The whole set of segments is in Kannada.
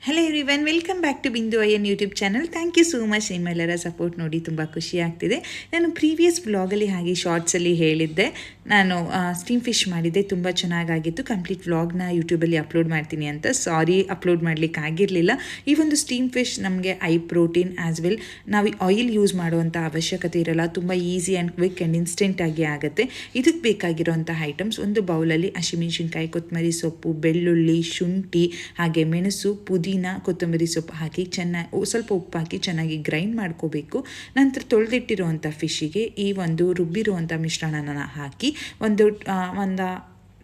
Hello everyone, welcome back to Bindu Ayyan YouTube channel. Thank you so much. ನಿಮ್ಮೆಲ್ಲರ ಸಪೋರ್ಟ್ ನೋಡಿ ತುಂಬ ಖುಷಿ ಆಗ್ತಿದೆ. ನಾನು ಪ್ರೀವಿಯಸ್ ವ್ಲಾಗಲ್ಲಿ ಹಾಗೆ ಶಾರ್ಟ್ಸಲ್ಲಿ ಹೇಳಿದ್ದೆ, ನಾನು ಸ್ಟೀಮ್ ಫಿಶ್ ಮಾಡಿದ್ದೆ, ತುಂಬ ಚೆನ್ನಾಗಾಗಿತ್ತು. ಕಂಪ್ಲೀಟ್ ವ್ಲಾಗ್ನ ಯೂಟ್ಯೂಬಲ್ಲಿ ಅಪ್ಲೋಡ್ ಮಾಡ್ತೀನಿ ಅಂತ. ಸಾರಿ, ಅಪ್ಲೋಡ್ ಮಾಡಲಿಕ್ಕೆ ಆಗಿರಲಿಲ್ಲ. ಈ ಒಂದು ಸ್ಟೀಮ್ ಫಿಶ್ ನಮಗೆ ಐ ಪ್ರೋಟೀನ್ ಆ್ಯಸ್ ವೆಲ್, ನಾವು ಆಯಿಲ್ ಯೂಸ್ ಮಾಡುವಂಥ ಅವಶ್ಯಕತೆ ಇರಲ್ಲ. ತುಂಬ ಈಸಿ ಆ್ಯಂಡ್ ಕ್ವಿಕ್ ಆ್ಯಂಡ್ ಇನ್ಸ್ಟೆಂಟಾಗಿ ಆಗುತ್ತೆ. ಇದಕ್ಕೆ ಬೇಕಾಗಿರೋಂಥ ಐಟಮ್ಸ್: ಒಂದು ಬೌಲಲ್ಲಿ ಹಸಿಮೆಣಸಿನ್ಕಾಯಿ, ಕೊತ್ತಂಬರಿ ಸೊಪ್ಪು, ಬೆಳ್ಳುಳ್ಳಿ, ಶುಂಠಿ, ಹಾಗೆ ಮೆಣಸು, ಪುದೀನ, ಕೊತ್ತಂಬರಿ ಸೊಪ್ಪು ಹಾಕಿ ಚೆನ್ನಾಗಿ ಸ್ವಲ್ಪ ಉಪ್ಪು ಹಾಕಿ ಚೆನ್ನಾಗಿ ಗ್ರೈಂಡ್ ಮಾಡ್ಕೋಬೇಕು. ನಂತರ ತೊಳೆದಿಟ್ಟಿರುವಂಥ ಫಿಶ್ಶಿಗೆ ಈ ಒಂದು ರುಬ್ಬಿರುವಂಥ ಮಿಶ್ರಣನ ಹಾಕಿ ಒಂದು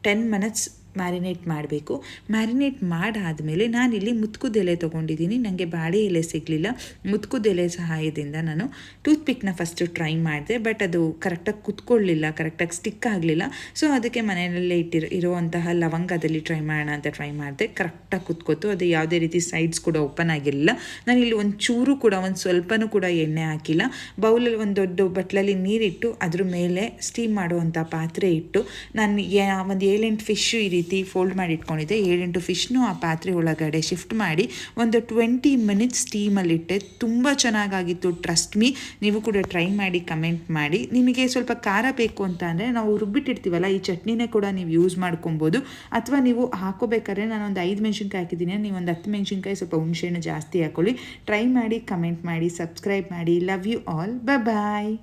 10 ಮಿನಿಟ್ಸ್ ಮ್ಯಾರಿನೇಟ್ ಮಾಡಬೇಕು. ಮ್ಯಾರಿನೇಟ್ ಮಾಡಾದಮೇಲೆ ನಾನಿಲ್ಲಿ ಮುತ್ಕುದ ಎಲೆ ತೊಗೊಂಡಿದ್ದೀನಿ. ನನಗೆ ಬಾಳೆ ಎಲೆ ಸಿಗಲಿಲ್ಲ. ಮುತ್ಕುದ ಎಲೆ ಸಹಾಯದಿಂದ ನಾನು ಟೂತ್ಪಿಕ್ನ ಫಸ್ಟು ಟ್ರೈ ಮಾಡಿದೆ, ಬಟ್ ಅದು ಕರೆಕ್ಟಾಗಿ ಕುತ್ಕೊಳ್ಳಿಲ್ಲ, ಕರೆಕ್ಟಾಗಿ ಸ್ಟಿಕ್ ಆಗಲಿಲ್ಲ. ಸೊ ಅದಕ್ಕೆ ಮನೆಯಲ್ಲೇ ಇರುವಂತಹ ಲವಂಗದಲ್ಲಿ ಟ್ರೈ ಮಾಡೋಣ ಅಂತ ಟ್ರೈ ಮಾಡಿದೆ. ಕರೆಕ್ಟಾಗಿ ಕುತ್ಕೋತು. ಅದು ಯಾವುದೇ ರೀತಿ ಸೈಡ್ಸ್ ಕೂಡ ಓಪನ್ ಆಗಿರಲಿಲ್ಲ. ನಾನಿಲ್ಲಿ ಒಂದು ಚೂರು ಕೂಡ, ಒಂದು ಸ್ವಲ್ಪನೂ ಕೂಡ ಎಣ್ಣೆ ಹಾಕಿಲ್ಲ. ಬೌಲಲ್ಲಿ ಒಂದು ದೊಡ್ಡ ಬಟ್ಲಲ್ಲಿ ನೀರಿಟ್ಟು ಅದ್ರ ಮೇಲೆ ಸ್ಟೀಮ್ ಮಾಡುವಂಥ ಪಾತ್ರೆ ಇಟ್ಟು ನಾನು ಒಂದು 7-8 ಫಿಶ್ಶು ಈ ರೀತಿ ಫೋಲ್ಡ್ ಮಾಡಿ ಇಟ್ಕೊಂಡಿದ್ದೆ. 7-8 ಫಿಶ್ನು ಆ ಪಾತ್ರೆ ಒಳಗಡೆ ಶಿಫ್ಟ್ ಮಾಡಿ ಒಂದು 20 ಮಿನಿಟ್ಸ್ ಸ್ಟೀಮಲ್ಲಿಟ್ಟೆ. ತುಂಬ ಚೆನ್ನಾಗಾಗಿತ್ತು. ಟ್ರಸ್ಟ್ ಮೀ, ನೀವು ಕೂಡ ಟ್ರೈ ಮಾಡಿ ಕಮೆಂಟ್ ಮಾಡಿ. ನಿಮಗೆ ಸ್ವಲ್ಪ ಖಾರ ಬೇಕು ಅಂತ ಅಂದರೆ ನಾವು ರುಬ್ಬಿಟ್ಟಿರ್ತೀವಲ್ಲ, ಈ ಚಟ್ನಿನೇ ಕೂಡ ನೀವು ಯೂಸ್ ಮಾಡ್ಕೊಬೋದು. ಅಥವಾ ನೀವು ಹಾಕೋಬೇಕಾದ್ರೆ ನಾನೊಂದು 5 ಮೆಣಸಿನ್ಕಾಯಿ ಹಾಕಿದ್ದೀನಿ, ನೀವು ಒಂದು 10 ಮೆಣಸಿನ್ಕಾಯಿ ಸ್ವಲ್ಪ ಹುಣಸೆಹಣ್ಣು ಜಾಸ್ತಿ ಹಾಕೊಳ್ಳಿ. ಟ್ರೈ ಮಾಡಿ, ಕಮೆಂಟ್ ಮಾಡಿ, ಸಬ್ಸ್ಕ್ರೈಬ್ ಮಾಡಿ. Love you all. ಬಾಯ್.